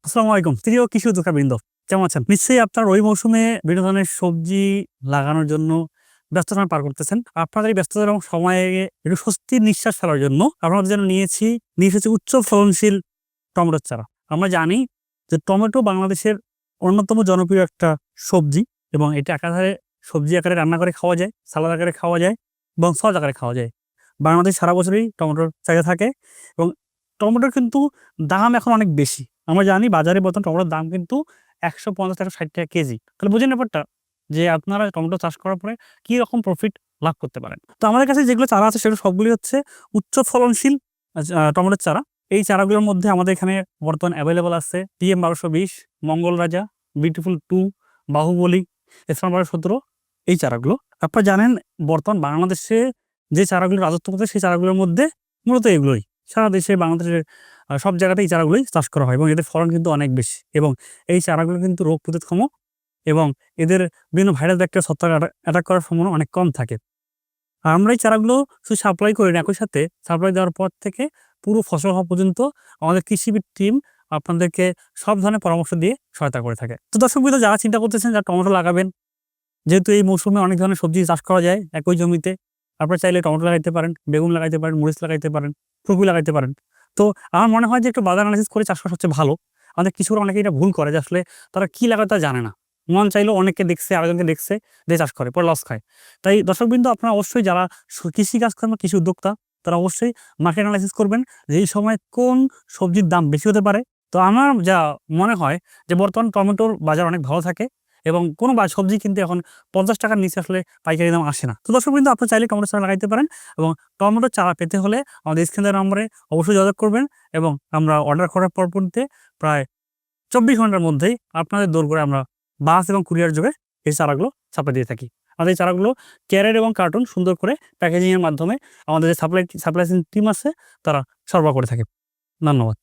আসসালামু আলাইকুম প্রিয় কৃষি উদ্যোক্তাবৃন্দ, কেমন আছেন? নিশ্চয়ই আপনার ওই মৌসুমে বিভিন্ন ধরনের সবজি লাগানোর জন্য ব্যস্ত সময় পার করতেছেন। আপনাদের এই ব্যস্ততার এবং সময়ে একটু স্বস্তির নিঃশ্বাস ফেলার জন্য আপনাদের জন্য নিয়ে এসেছি উচ্চ ফলনশীল টমেটোর চারা। আমরা জানি যে টমেটো বাংলাদেশের অন্যতম জনপ্রিয় একটা সবজি এবং এটা একাধারে সবজি আকারে রান্না করে খাওয়া যায়, সালাদ আকারে খাওয়া যায় এবং সস আকারে খাওয়া যায়। বাংলাদেশ সারা বছরই টমেটোর চাহিদা থাকে এবং টমেটোর কিন্তু দাম এখন অনেক বেশি। আমরা জানি বাজারে বর্তমান টমেটোর দাম কিন্তু ৳১৫০-১৬০ কেজি। তাহলে বুঝেন ব্যাপারটা? যে আপনারা টমেটো চাষ করার পরে কি রকম প্রফিট লাভ করতে পারেন। তো আমাদের কাছে যেগুলো চারা আছে সেগুলো সবগুলি হচ্ছে উচ্চ ফলনশীল টমেটোর চারা। এই চারাগুলোর মধ্যে আমাদের এখানে বর্তমান এভেইলেবল আছে PM ১২২০, মঙ্গল রাজা, বিউটিফুল 2, বাহুবলী, স্মার্ট ১২১৭ এই চারাগুলো। আপনারা জানেন বর্তমান বাংলাদেশে যে চারাগুলো রাজত্ব করছে সেই চারাগুলোর মধ্যে মূলত এগুলোই। সারা দেশে বাংলাদেশের সব জায়গাতেই এই চারাগুলোই চাষ করা হয় এবং এদের ফলন কিন্তু অনেক বেশি এবং এই চারাগুলো কিন্তু রোগ প্রতিরোধক্ষম এবং এদের বিভিন্ন ভাইরাস ব্যাকটেরিয়া ছত্রাক অ্যাটাক করার সম্ভাবনা অনেক কম থাকে। আর আমরা এই চারাগুলো শুধু সাপ্লাই করি না, একই সাথে সাপ্লাই দেওয়ার পর থেকে পুরো ফসল হওয়া পর্যন্ত আমাদের কৃষিবিদ টিম আপনাদেরকে সব ধরনের পরামর্শ দিয়ে সহায়তা করে থাকে। তো দর্শকবৃন্দ, যারা চিন্তা করতেছেন যারা টমেটো লাগাবেন, যেহেতু এই মৌসুমে অনেক ধরনের সবজি চাষ করা যায় একই জমিতে, আপনারা চাইলে টমেটো লাগাইতে পারেন, বেগুন লাগাইতে পারেন, মরিচ লাগাইতে পারেন, ফুলকপি লাগাইতে পারেন। তো আমার মনে হয় যে একটু বাজার এনালাইসিস করে চাষ করা সবচেয়ে ভালো। আমাদের কৃষকরা অনেকে এটা ভুল করে যে আসলে তারা কি লাগায় তা জানে না। মন চাইলেও অনেককে দেখছে, আরেকজনকে দেখছে দিয়ে চাষ করে, পরে লস খায়। তাই দর্শকবৃন্দ, আপনারা অবশ্যই যারা কৃষিকাজ করেন বা কৃষি উদ্যোক্তা, তারা অবশ্যই মার্কেট এনালাইসিস করবেন যে এই সময় কোন সবজির দাম বেশি হতে পারে। তো আমার যা মনে হয় যে বর্তমান টমেটোর বাজার অনেক ভালো থাকে এবং কোনো সবজি কিন্তু এখন ৳৫০ নিচে আসলে পাইকারি দাম আসে না। তো দর্শকবৃন্দ, আপনারা চাইলে টমেটো চারা লাগাইতে পারেন এবং টমেটোর চারা পেতে হলে আমাদের স্ক্রিনে দেওয়া নম্বরে অবশ্যই যোগাযোগ করবেন এবং আমরা অর্ডার করার পরবর্তীতে প্রায় ২৪ ঘন্টার মধ্যেই আপনাদের দোরগোড়ায় আমরা বাস এবং কুরিয়ার যোগে এই চারাগুলো ছাপে দিয়ে থাকি। আমাদের এই চারাগুলো ক্যারেট এবং কার্টুন সুন্দর করে প্যাকেজিং এর মাধ্যমে আমাদের যে সাপ্লাই টিম আছে তারা সরবরাহ করে থাকে। ধন্যবাদ।